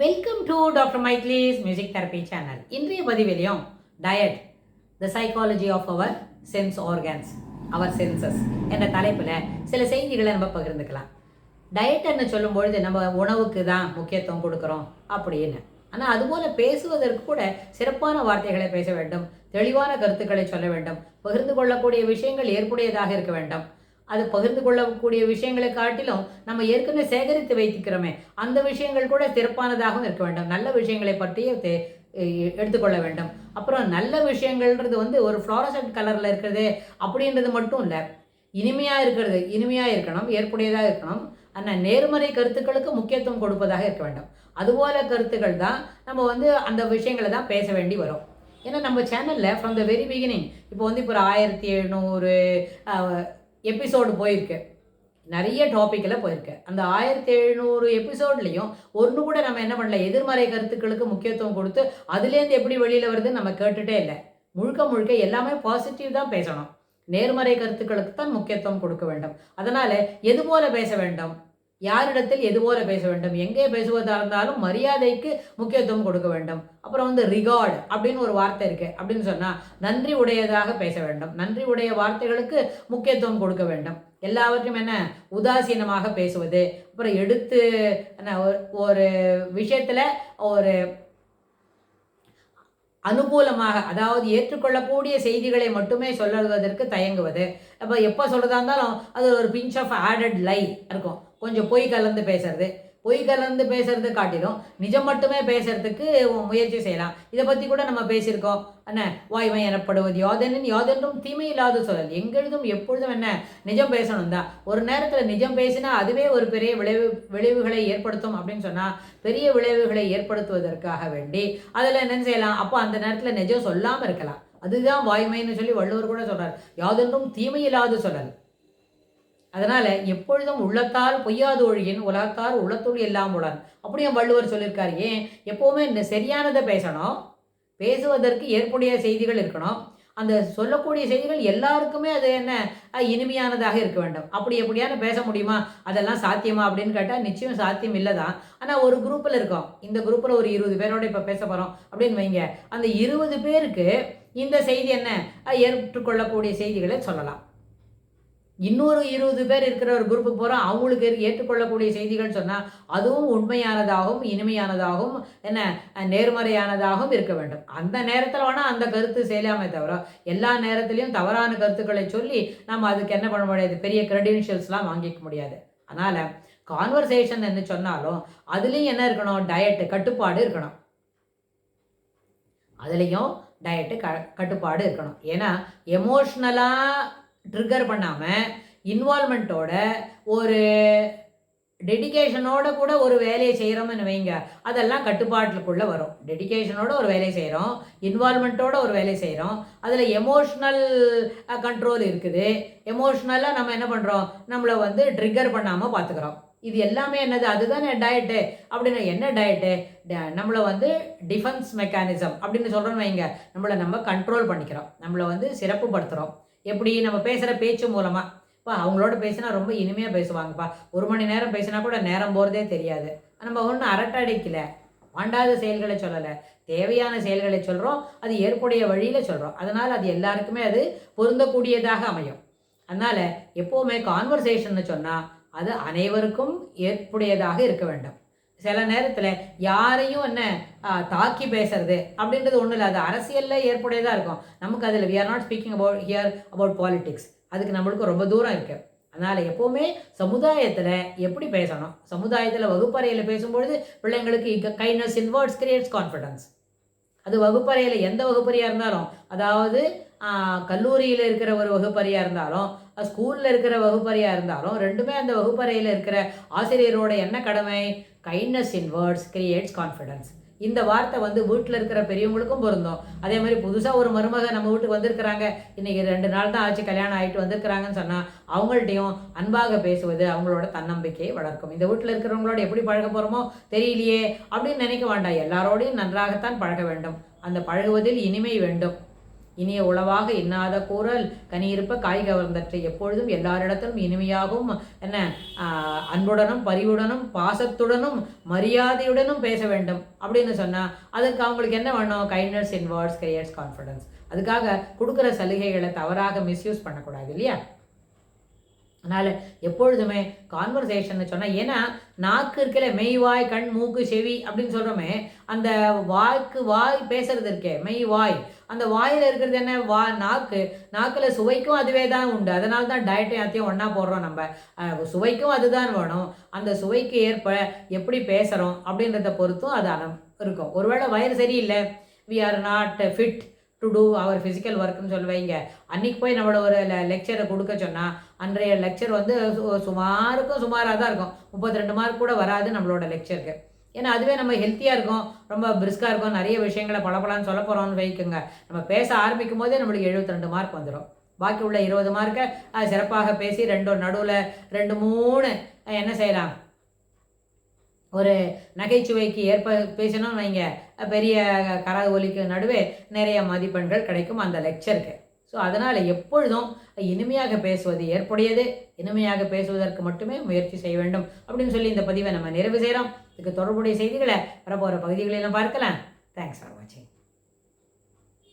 Welcome to doctor மைக்லீஸ் music therapy channel. இன்றைய பதிவிலையும் diet the psychology of our sense organs our senses என்ற தலைப்பில் சில செய்திகளை நம்ம பகிர்ந்துக்கலாம். டயட்னு சொல்லும்பொழுது நம்ம உணவுக்கு தான் முக்கியத்துவம் கொடுக்குறோம் அப்படின்னு. ஆனால் அதுபோல் பேசுவதற்கு கூட சிறப்பான வார்த்தைகளை பேச வேண்டும், தெளிவான கருத்துக்களை சொல்ல வேண்டும், பகிர்ந்து கொள்ளக்கூடிய விஷயங்கள் ஏற்புடையதாக இருக்க வேண்டும். அது பகிர்ந்து கொள்ளக்கூடிய விஷயங்களை காட்டிலும் நம்ம ஏற்கனவே சேகரித்து வைத்திருக்கிறோமே அந்த விஷயங்கள் கூட சிறப்பானதாகவும் இருக்க வேண்டும். நல்ல விஷயங்களை பற்றியே எடுத்துக்கொள்ள வேண்டும். அப்புறம் நல்ல விஷயங்கள்ன்றது ஒரு ஃப்ளாரசன்ட் கலரில் இருக்கிறது அப்படின்றது மட்டும் இல்லை, இனிமையாக இருக்கிறது, இனிமையாக இருக்கணும், ஏற்புடையதாக இருக்கணும். ஆனால் நேர்மறை கருத்துக்களுக்கு முக்கியத்துவம் கொடுப்பதாக இருக்க வேண்டும். அதுபோல கருத்துக்கள் தான் நம்ம அந்த விஷயங்களை தான் பேச வேண்டி வரும். ஏன்னா நம்ம சேனலில் ஃப்ரம் த வெரி பிகினிங் இப்போ இப்போ ஒரு 1700 எபிசோடு போயிருக்கு, நிறைய டாப்பிக்கில் போயிருக்கு. அந்த 1700 எபிசோட்லேயும் ஒன்று கூட நம்ம என்ன பண்ணல, எதிர்மறை கருத்துக்களுக்கு முக்கியத்துவம் கொடுத்து அதுலேருந்து எப்படி வெளியில் வருதுன்னு நம்ம கேட்டுகிட்டே இல்லை. முழுக்க முழுக்க எல்லாமே பாசிட்டிவ் தான் பேசணும், நேர்மறை கருத்துக்களுக்கு தான் முக்கியத்துவம் கொடுக்க வேண்டும். அதனால் எது போல பேச வேண்டும், யாரிடத்தில் எது போல பேச வேண்டும், எங்கே பேசுவதாக இருந்தாலும் மரியாதைக்கு முக்கியத்துவம் கொடுக்க வேண்டும். அப்புறம் ரிகார்டு அப்படின்னு ஒரு வார்த்தை இருக்குது. அப்படின்னு சொன்னால் நன்றி உடையதாக பேச வேண்டும், நன்றி உடைய வார்த்தைகளுக்கு முக்கியத்துவம் கொடுக்க வேண்டும். எல்லாவற்றையும் உதாசீனமாக பேசுவது, அப்புறம் எடுத்து ஒரு விஷயத்தில் ஒரு அனுகூலமாக, அதாவது ஏற்றுக்கொள்ளக்கூடிய செய்திகளை மட்டுமே சொல்லுவதற்கு தயங்குவது. அப்போ எப்போ சொல்கிறதா இருந்தாலும் அது ஒரு பிஞ்ச் ஆஃப் ஆடட் லை இருக்கும், கொஞ்சம் பொய் கலந்து பேசுறது. பொய் கலந்து பேசுறது காட்டிலும் நிஜம் மட்டுமே பேசுறதுக்கு முயற்சி செய்யலாம். இதை பற்றி கூட நம்ம பேசியிருக்கோம். வாய்மை எனப்படுவது யாதெனின் யாதென்றும் தீமை இல்லாத சொல்லல், எங்கெழுதும் எப்பொழுதும் நிஜம் பேசணும் தான். ஒரு நேரத்தில் நிஜம் பேசினா அதுவே ஒரு பெரிய விளைவுகளை ஏற்படுத்தும் அப்படின்னு சொன்னால், பெரிய விளைவுகளை ஏற்படுத்துவதற்காக வேண்டி அதில் என்ன செய்யலாம், அப்போ அந்த நேரத்தில் நிஜம் சொல்லாமல் இருக்கலாம். அதுதான் வாய்மைன்னு சொல்லி வள்ளுவர் கூட சொல்கிறார், யாதென்றும் தீமை இல்லாத சொல்லல். அதனால் எப்பொழுதும் உள்ளத்தால் பொய்யாது ஒழியின் உலகத்தால் உள்ளத்துள் எல்லாம் உடன் அப்படியும் வள்ளுவர் சொல்லியிருக்காரு. ஏன் எப்போவுமே சரியானதை பேசணும், பேசுவதற்கு ஏற்புடைய செய்திகள் இருக்கணும். அந்த சொல்லக்கூடிய செய்திகள் எல்லாருக்குமே அது இனிமையானதாக இருக்க வேண்டும். அப்படி எப்படியான பேச முடியுமா, அதெல்லாம் சாத்தியமா அப்படின்னு கேட்டால் நிச்சயம் சாத்தியம் இல்லை தான். ஆனால் ஒரு குரூப்பில் இருக்கோம், இந்த குரூப்பில் ஒரு 20 பேரோட இப்போ பேச போகிறோம் அப்படின்னு வைங்க. அந்த 20 பேருக்கு இந்த செய்தி ஏற்றுக்கொள்ளக்கூடிய செய்திகளை சொல்லலாம். இன்னொரு 20 பேர் இருக்கிற ஒரு குரூப்புக்கு போகிறோம், அவங்களுக்கு ஏற்றுக்கொள்ளக்கூடிய செய்திகள் சொன்னால் அதுவும் உண்மையானதாகவும் இனிமையானதாகவும் நேர்மறையானதாகவும் இருக்க வேண்டும். அந்த நேரத்தில் வேணால் அந்த கருத்து செய்யலாமே தவிர எல்லா நேரத்துலையும் தவறான கருத்துக்களை சொல்லி நம்ம அதுக்கு என்ன பண்ண முடியாது, பெரிய கிரெடென்ஷியல்ஸ்லாம் வாங்கிக்க முடியாது. அதனால் கான்வர்சேஷன் என்று சொன்னாலும் அதுலேயும் என்ன இருக்கணும், டயட்டு கட்டுப்பாடு இருக்கணும். அதுலேயும் டயட்டு கட்டுப்பாடு இருக்கணும். ஏன்னா எமோஷ்னலாக ட்ரிகர் பண்ணாமல் இன்வால்மெண்ட்டோட ஒரு டெடிக்கேஷனோட கூட ஒரு வேலையை செய்கிறோம்னு வைங்க, அதெல்லாம் கட்டுப்பாட்டுக்குள்ளே வரும். டெடிக்கேஷனோட ஒரு வேலையை செய்கிறோம், இன்வால்மெண்ட்டோட ஒரு வேலையை செய்கிறோம், அதில் எமோஷ்னல் கண்ட்ரோல் இருக்குது. எமோஷ்னலாக நம்ம என்ன பண்ணுறோம், நம்மளை ட்ரிகர் பண்ணாமல் பார்த்துக்கிறோம். இது எல்லாமே என்னது, அதுதான் டயட்டு. அப்படின்னு என்ன டயட்டு, நம்மளை டிஃபென்ஸ் மெக்கானிசம் அப்படின்னு சொல்கிறோன்னு வைங்க, நம்ம கண்ட்ரோல் பண்ணிக்கிறோம், நம்மளை சிறப்புப்படுத்துகிறோம். எப்படி நம்ம பேசுகிற பேச்சு மூலமாக. இப்போ அவங்களோட பேசினா ரொம்ப இனிமையாக பேசுவாங்கப்பா, 1 மணி நேரம் பேசினா கூட நேரம் போகிறதே தெரியாது. நம்ம ஒன்றும் அரட்டடிக்கல, வாண்டாத செயல்களை சொல்லலை, தேவையான செயல்களை சொல்கிறோம், அது ஏற்புடைய வழியில் சொல்கிறோம். அதனால் அது எல்லாருக்குமே அது பொருந்தக்கூடியதாக அமையும். அதனால் எப்போவுமே கான்வர்சேஷன்னு சொன்னால் அது அனைவருக்கும் ஏற்புடையதாக இருக்க வேண்டும். சில நேரத்தில் யாரையும் தாக்கி பேசுறது அப்படின்றது ஒன்றும் இல்லை, அது அரசியலில் ஏற்புடையதாக இருக்கும். நமக்கு அதில் we are not speaking about politics, அதுக்கு நம்மளுக்கு ரொம்ப தூரம் இருக்குது. அதனால் எப்போவுமே சமுதாயத்தில் எப்படி பேசணும், சமுதாயத்தில் வகுப்பறையில் பேசும்பொழுது பிள்ளைங்களுக்கு கைண்ட்னஸ் இன் வேர்ட்ஸ் கிரியேட்ஸ் கான்ஃபிடன்ஸ். அது வகுப்பறையில் எந்த வகுப்பறையாக இருந்தாலும், அதாவது கல்லூரியில் இருக்கிற ஒரு வகுப்பறையாக இருந்தாலும், ஸ்கூலில் இருக்கிற வகுப்பறையாக இருந்தாலும், ரெண்டுமே அந்த வகுப்பறையில் இருக்கிற ஆசிரியரோட என்ன கடமை, கைண்ட்னஸ் இன் வேர்ட்ஸ் கிரியேட்ஸ் கான்ஃபிடன்ஸ். இந்த வார்த்தை வீட்டில் இருக்கிற பெரியவங்களுக்கும் பொருந்தும். அதே மாதிரி புதுசாக ஒரு மருமக நம்ம வீட்டுக்கு வந்திருக்கிறாங்க, இன்றைக்கி 2 நாள் தான் ஆச்சு கல்யாணம் ஆகிட்டு வந்திருக்கிறாங்கன்னு சொன்னால் அவங்கள்ட்டையும் அன்பாக பேசுவது அவங்களோட தன்னம்பிக்கையை வளர்க்கும். இந்த வீட்டில் இருக்கிறவங்களோட எப்படி பழக போகிறோமோ தெரியலையே அப்படின்னு நினைக்க வேண்டாம், எல்லாரோடையும் நன்றாகத்தான் பழக வேண்டும். அந்த பழகுவதில் இனிமை வேண்டும். இனிய உளவாக இன்னாத கூறல் கனியிருப்ப காய் கவர்ந்தற்றை எப்பொழுதும் எல்லாரிடத்திலும் இனிமையாகவும் என்ன அன்புடனும் பரிவுடனும் பாசத்துடனும் மரியாதையுடனும் பேச வேண்டும் அப்படின்னு சொன்னால் அதுக்கு அவங்களுக்கு என்ன வேணும்? கைண்ட்னஸ் இன் வேர்ட்ஸ் கிரியேட்ஸ் கான்ஃபிடன்ஸ். அதுக்காக கொடுக்குற சலுகைகளை தவறாக மிஸ்யூஸ் பண்ணக்கூடாது இல்லையா? அதனால் எப்பொழுதுமே கான்வர்சேஷன் சொன்னால், ஏன்னா நாக்கு இருக்கல மெய் வாய் கண் மூக்கு செவி அப்படின்னு சொல்கிறோமே, அந்த வாய் பேசுறது இருக்கே மெய் வாய், அந்த வாயில் இருக்கிறது என்ன? நாக்கில் சுவைக்கும் அதுவே தான் உண்டு. அதனால தான் டயட்டை எல்லாத்தையும் ஒன்றா போடுறோம். நம்ம சுவைக்கும் அதுதான் வேணும். அந்த சுவைக்கு ஏற்ப எப்படி பேசுகிறோம் அப்படின்றத பொறுத்தும் அது இருக்கும். ஒருவேளை வயிறு சரியில்லை, we are not fit to do our physical ஒர்க்குன்னு சொல்லுவீங்க. அன்றைக்கி போய் நம்மளோட ஒரு லெக்சரை கொடுக்க சொன்னால் அன்றைய லெக்சர் வந்து சுமாராக தான் இருக்கும். 32 மார்க் கூட வராது நம்மளோட லெக்சருக்கு. ஏன்னா அதுவே நம்ம ஹெல்த்தியாக இருக்கும், ரொம்ப பிரிஸ்காக இருக்கும், நிறைய விஷயங்களை பலப்பலான்னு சொல்ல போகிறோம்னு வைக்குங்க. நம்ம பேச ஆரம்பிக்கும் போதே நம்மளுக்கு 72 மார்க் வந்துடும். பாக்கி உள்ள 20 மார்க்கை சிறப்பாக பேசி நடுவில் 2-3 என்ன செய்யலாம், ஒரு நகைச்சுவைக்கு ஏற்ப பேசணும்னு வைங்க, பெரிய கராது ஒலிக்கு நடுவே நிறைய மதிப்பெண்கள் கிடைக்கும் அந்த லெக்சருக்கு. ஸோ அதனால் எப்பொழுதும் இனிமையாக பேசுவது ஏற்புடையது, இனிமையாக பேசுவதற்கு மட்டுமே முயற்சி செய்ய வேண்டும் அப்படின்னு சொல்லி இந்த பதிவை நம்ம நிறைவு செய்கிறோம். இதுக்கு தொடர்புடைய செய்திகளை வரப்போகிற பகுதிகளெல்லாம் பார்க்கலாம். தேங்க்ஸ் ஃபார் வாட்சிங்.